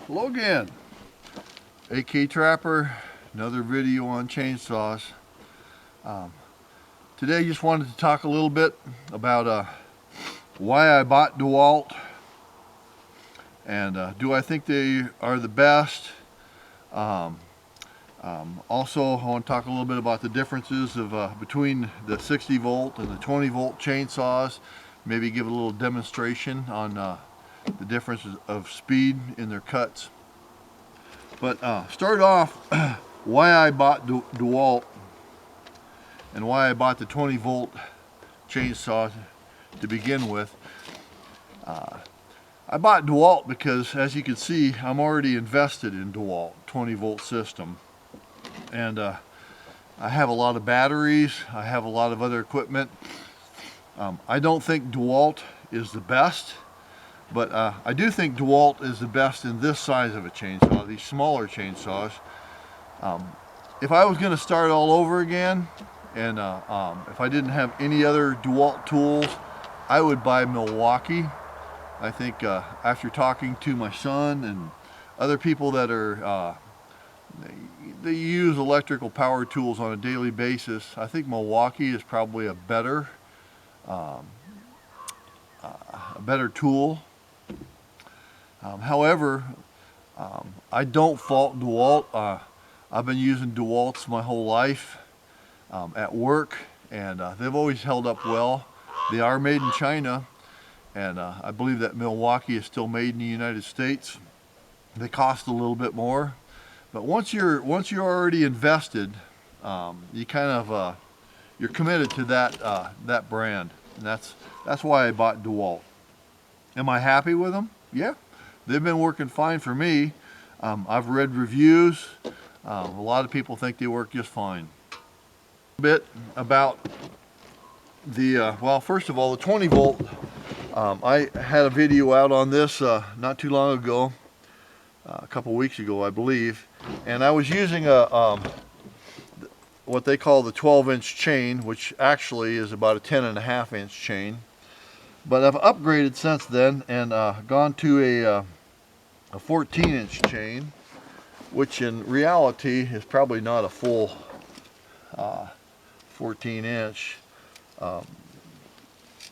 Hello again, AK Trapper, another video on chainsaws. Today I just wanted to talk a little bit about why I bought Dewalt and do I think they are the best. Also I want to talk a little bit about the differences of between the 60 volt and the 20 volt chainsaws, maybe give a little demonstration on the differences of speed in their cuts. But start off why I bought Dewalt and why I bought the 20 volt chainsaw to begin with. I bought Dewalt because, as you can see, I'm already invested in Dewalt 20 volt system, and I have a lot of batteries, I have a lot of other equipment. I don't think Dewalt is the best, but I do think Dewalt is the best in this size of a chainsaw, these smaller chainsaws. If I was going to start all over again, and if I didn't have any other Dewalt tools, I would buy Milwaukee. I think after talking to my son and other people that are, they use electrical power tools on a daily basis, I think Milwaukee is probably a better tool. However, I don't fault Dewalt. I've been using Dewalts my whole life at work, and they've always held up well. They are made in China, and I believe that Milwaukee is still made in the United States. They cost a little bit more, but once you're already invested, you kind of you're committed to that brand, and that's why I bought Dewalt. Am I happy with them? Yeah. They've been working fine for me. I've read reviews. A lot of people think they work just fine. A bit about the, well, first of all, the 20 volt. I had a video out on this not too long ago, a couple weeks ago, I believe, and I was using what they call the 12-inch chain, which actually is about a 10.5-inch chain. But I've upgraded since then and gone to a 14-inch chain, which in reality is probably not a full 14-inch.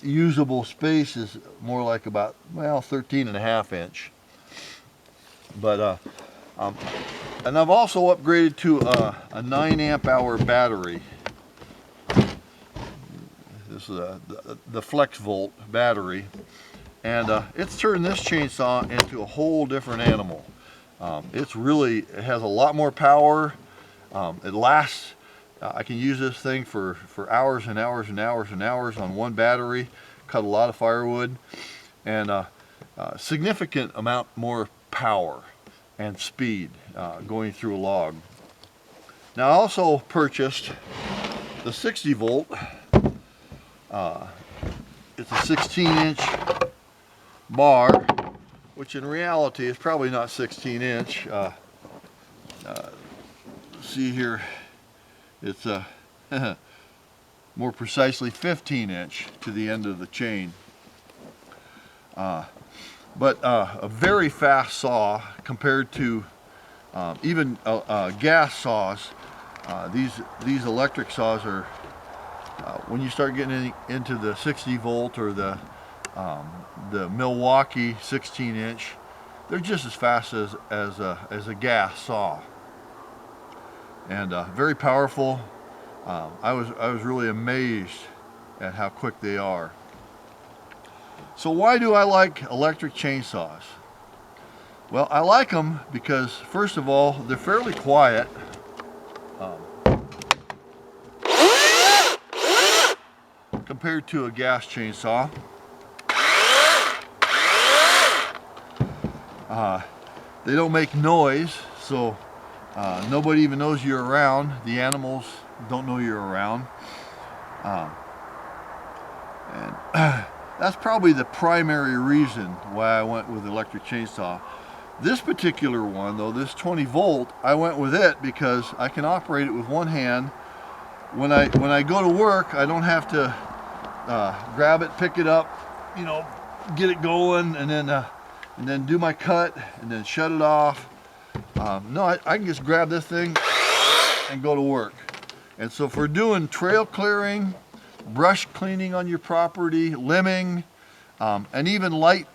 Usable space is more like about, well, 13.5-inch. But and I've also upgraded to a 9 amp hour battery. This is the Flex Volt battery, and it's turned this chainsaw into a whole different animal. It has a lot more power. It lasts. I can use this thing for hours and hours and hours and hours on one battery. Cut a lot of firewood, and significant amount more power and speed going through a log. Now I also purchased the 60 volt. It's a 16-inch bar, which in reality is probably not 16-inch. See here, it's more precisely 15-inch to the end of the chain. But a very fast saw compared to even gas saws. These electric saws are, when you start getting into the 60 volt or the Milwaukee 16-inch, they're just as fast as a gas saw, and very powerful. I was really amazed at how quick they are. So why do I like electric chainsaws? Well, I like them because, first of all, they're fairly quiet. Compared to a gas chainsaw. They don't make noise, so nobody even knows you're around. The animals don't know you're around. And that's probably the primary reason why I went with electric chainsaw. This particular one, though, this 20 volt, I went with it because I can operate it with one hand. When I go to work, I don't have to grab it, pick it up, you know, get it going, and then and then do my cut and then shut it off. No, I can just grab this thing and go to work. And so for doing trail clearing, brush cleaning on your property, limbing, and even light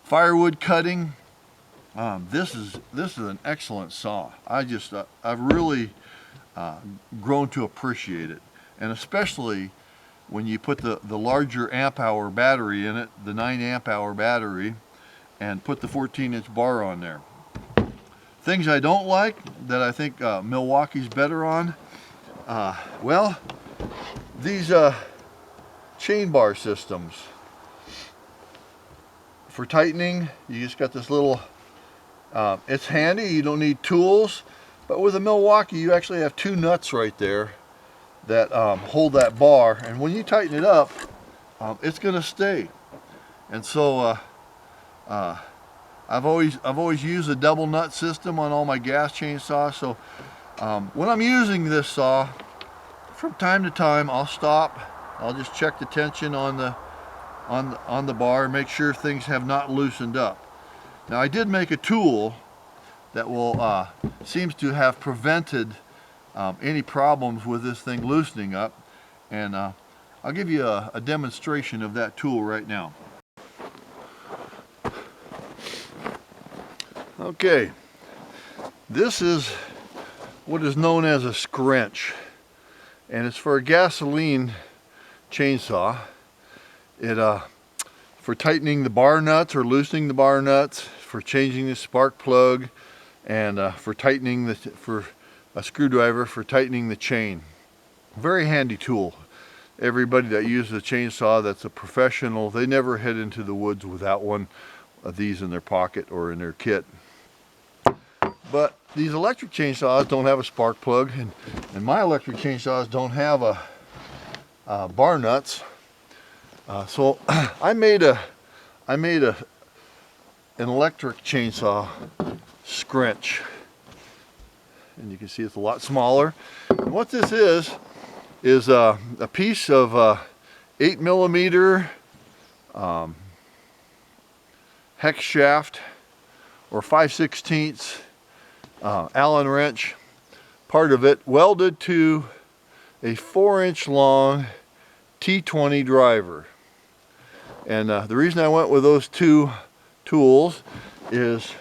firewood cutting, this is an excellent saw. I've really grown to appreciate it, and especially when you put the larger amp hour battery in it, the 9 amp hour battery, and put the 14-inch bar on there. Things I don't like that I think Milwaukee's better on, well, these chain bar systems. For tightening, you just got this little, it's handy, you don't need tools, but with a Milwaukee you actually have 2 nuts right there that hold that bar, and when you tighten it up, it's going to stay. And so I've always used a double nut system on all my gas chainsaws. So when I'm using this saw, from time to time I'll stop, I'll just check the tension on the bar, make sure things have not loosened up. Now I did make a tool that will seems to have prevented any problems with this thing loosening up, and I'll give you a demonstration of that tool right now. Okay, this is what is known as a scrench, and it's for a gasoline chainsaw. It for tightening the bar nuts or loosening the bar nuts, for changing the spark plug, and for tightening for a screwdriver for tightening the chain. Very handy tool. Everybody that uses a chainsaw that's a professional, they never head into the woods without one of these in their pocket or in their kit. But these electric chainsaws don't have a spark plug, and my electric chainsaws don't have a bar nuts. So I made an electric chainsaw scrench, and you can see it's a lot smaller. And what this is a piece of 8mm hex shaft or 5/16 Allen wrench, part of it welded to a 4-inch long T20 driver. And the reason I went with those 2 tools is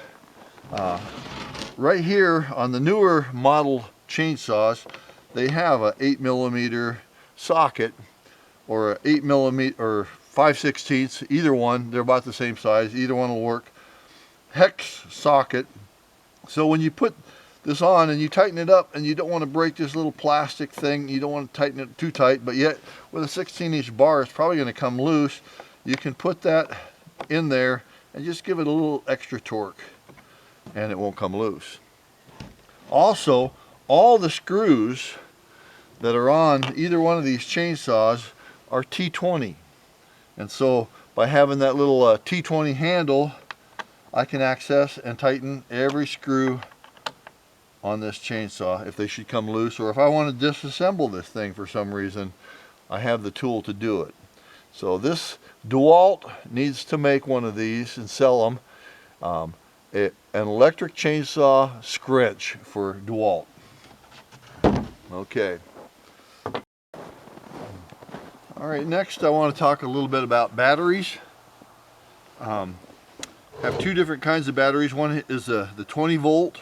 right here on the newer model chainsaws, they have a 8mm socket or a 8mm or 5/16, either one, they're about the same size, either one will work. Hex socket. So when you put this on and you tighten it up, and you don't want to break this little plastic thing, you don't want to tighten it too tight, but yet with a 16-inch bar it's probably going to come loose, you can put that in there and just give it a little extra torque and it won't come loose. Also, all the screws that are on either one of these chainsaws are T20, and so by having that little T20 handle, I can access and tighten every screw on this chainsaw if they should come loose, or if I want to disassemble this thing for some reason, I have the tool to do it. So this Dewalt needs to make one of these and sell them. An electric chainsaw scrench for Dewalt. Okay. All right, next I want to talk a little bit about batteries. Have 2 different kinds of batteries. One is the 20 volt,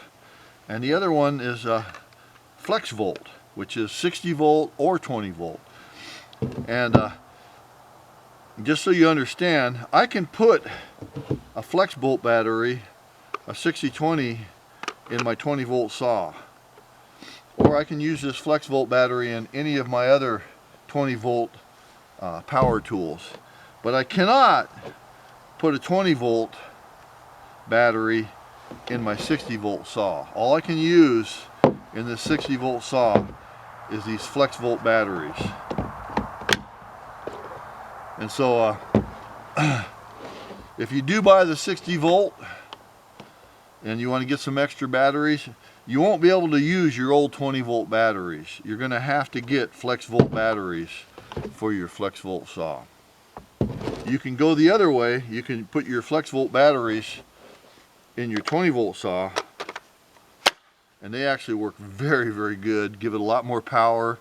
and the other one is flex volt, which is 60 volt or 20 volt. And just so you understand, I can put a flex volt battery, a 60-20, in my 20 volt saw, or I can use this flex volt battery in any of my other 20 volt power tools. But I cannot put a 20 volt battery in my 60 volt saw. All I can use in this 60 volt saw is these flex volt batteries. And so if you do buy the 60 volt and you want to get some extra batteries, you won't be able to use your old 20 volt batteries. You're going to have to get flex volt batteries for your flex volt saw. You can go the other way. You can put your flex volt batteries in your 20 volt saw, and they actually work very, very good, give it a lot more power,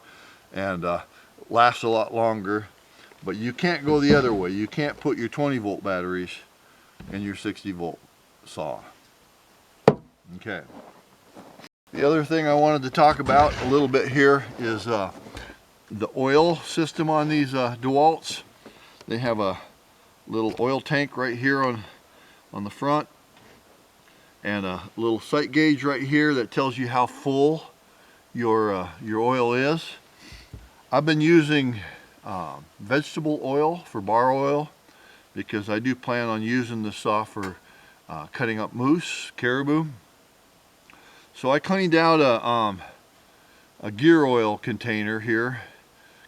and last a lot longer. But you can't go the other way. You can't put your 20 volt batteries in your 60 volt saw. Okay. The other thing I wanted to talk about a little bit here is the oil system on these Dewalts. They have a little oil tank right here on the front, and a little sight gauge right here that tells you how full your oil is. I've been using vegetable oil for bar oil because I do plan on using the saw for cutting up moose, caribou. So I cleaned out a gear oil container here,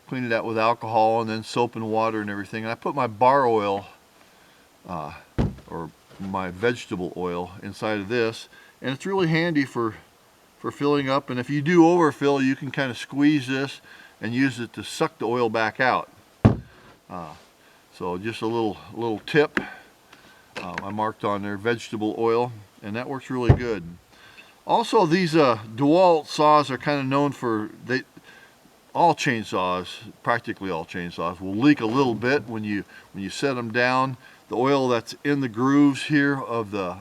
cleaned it out with alcohol and then soap and water and everything. And I put my bar oil or my vegetable oil inside of this, and it's really handy for filling up. And if you do overfill, you can kind of squeeze this and use it to suck the oil back out. So just a little tip. I marked on there vegetable oil, and that works really good. Also, these Dewalt saws are kind of known for, all chainsaws, practically all chainsaws, will leak a little bit when you set them down. The oil that's in the grooves here of the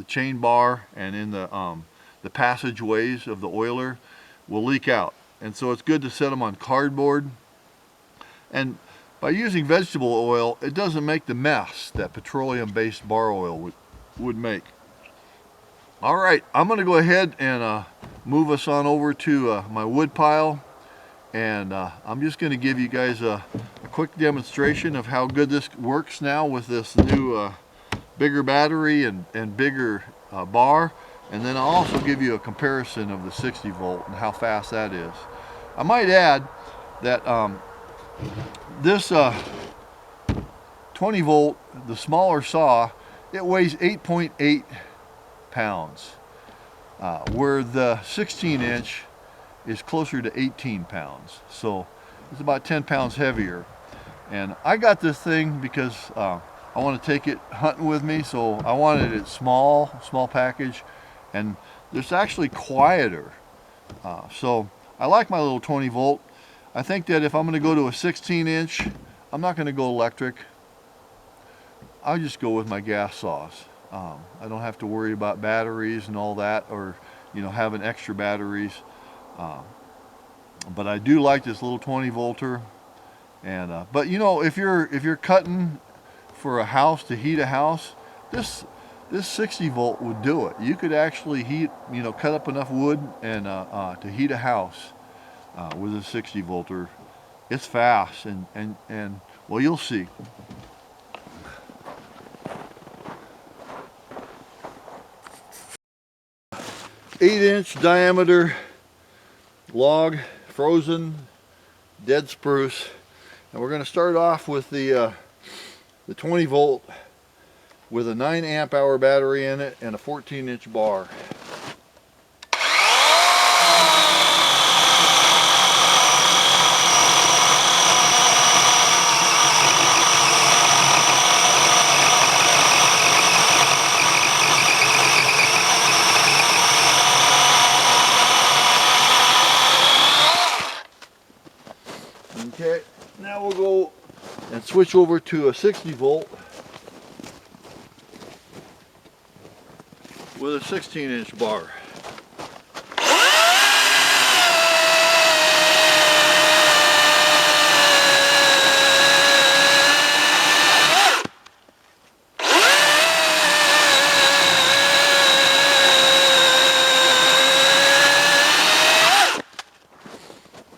chain bar and in the passageways of the oiler will leak out. And so it's good to set them on cardboard. And by using vegetable oil, it doesn't make the mess that petroleum-based bar oil would make. All right, I'm going to go ahead and move us on over to my wood pile, and I'm just going to give you guys a quick demonstration of how good this works now with this new bigger battery and bigger bar, and then I'll also give you a comparison of the 60 volt and how fast that is. I might add that this 20 volt, the smaller saw, it weighs 8.8 pounds, where the 16 inch is closer to 18 pounds. So it's about 10 pounds heavier. And I got this thing because I want to take it hunting with me, so I wanted it small package, and it's actually quieter. So I like my little 20 volt. I think that if I'm going to go to a 16 inch, I'm not going to go electric. I'll just go with my gas saws. I don't have to worry about batteries and all that, or having extra batteries. But I do like this little 20 volter. And but if you're cutting for a house, to heat a house, this 60 volt would do it. You could actually heat, cut up enough wood and to heat a house with a 60 volter. It's fast, and well, you'll see. 8-inch diameter log, frozen, dead spruce, and we're going to start off with the 20 volt with a 9 amp hour battery in it and a 14-inch bar. Okay, now we'll go and switch over to a 60 volt with a 16-inch bar.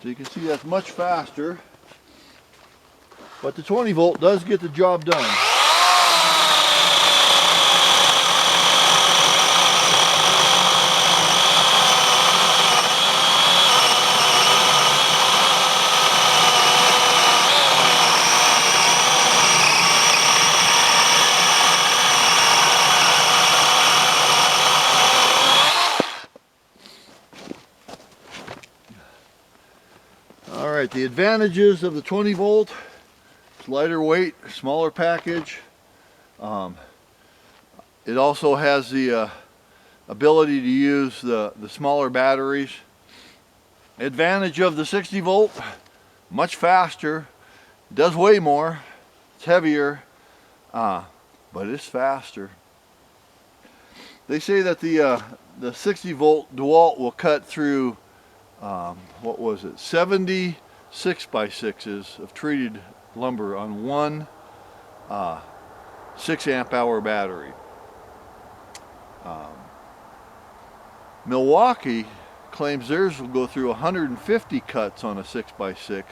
So you can see that's much faster, but the 20 volt does get the job done. Alright, the advantages of the 20 volt It's lighter weight, smaller package. It also has the ability to use the smaller batteries. Advantage of the 60 volt, much faster, does way more, it's heavier, but it's faster. They say that the 60 volt DeWalt will cut through, what was it, 70 6x6s of treated lumber on one 6 amp hour battery. Milwaukee claims theirs will go through 150 cuts on a 6x6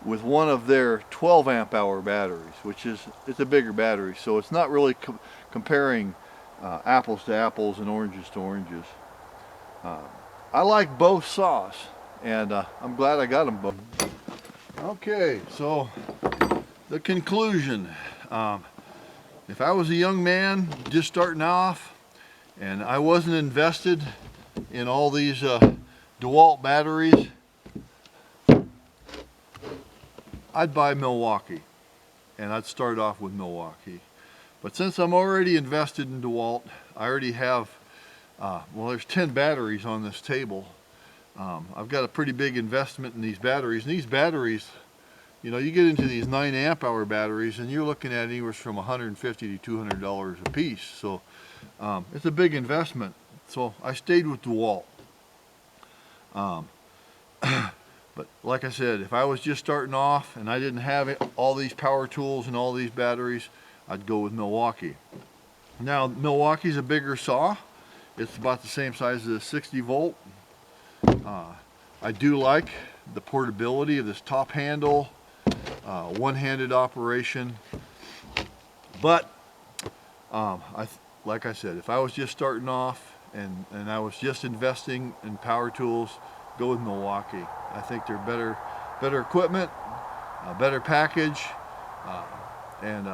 with one of their 12 amp hour batteries, which is, it's a bigger battery, so it's not really comparing apples to apples and oranges to oranges. I like both saws, and I'm glad I got them both. Okay, so the conclusion. If I was a young man just starting off and I wasn't invested in all these DeWalt batteries, I'd buy Milwaukee, and I'd start off with Milwaukee. But since I'm already invested in DeWalt, I already have, well, there's 10 batteries on this table. I've got a pretty big investment in these batteries, and these batteries, you know, you get into these 9 amp hour batteries and you're looking at anywhere from $150 to $200 a piece. So it's a big investment. So I stayed with DeWalt. But like I said, if I was just starting off and I didn't have all these power tools and all these batteries, I'd go with Milwaukee. Now, Milwaukee's a bigger saw. It's about the same size as a 60 volt. I do like the portability of this top handle, one-handed operation. But like I said, if I was just starting off and I was just investing in power tools, go with Milwaukee. I think they're better equipment, better package, and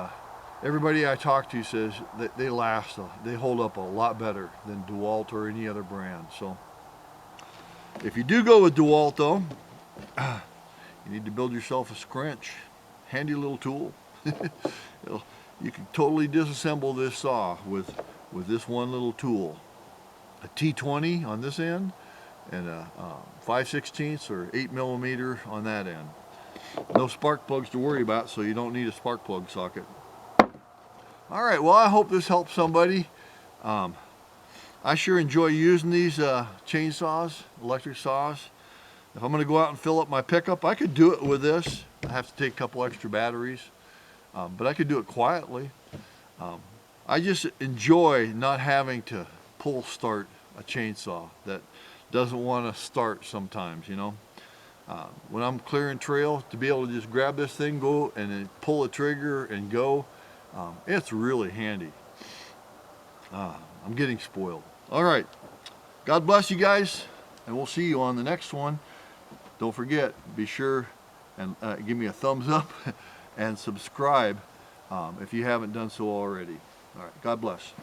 everybody I talk to says that they last, they hold up a lot better than DeWalt or any other brand. So if you do go with DeWalt though, you need to build yourself a scrench. Handy little tool. You can totally disassemble this saw with this one little tool. A T20 on this end and a 5/16 or 8mm on that end. No spark plugs to worry about, so you don't need a spark plug socket. Alright, well, I hope this helps somebody. I sure enjoy using these chainsaws, electric saws. If I'm going to go out and fill up my pickup, I could do it with this. I have to take a couple extra batteries, but I could do it quietly. I just enjoy not having to pull start a chainsaw that doesn't want to start sometimes, you know. When I'm clearing trail, to be able to just grab this thing, go and then pull the trigger and go, it's really handy. I'm getting spoiled. All right, God bless you guys, and we'll see you on the next one. Don't forget, be sure and give me a thumbs up and subscribe if you haven't done so already. All right, God bless.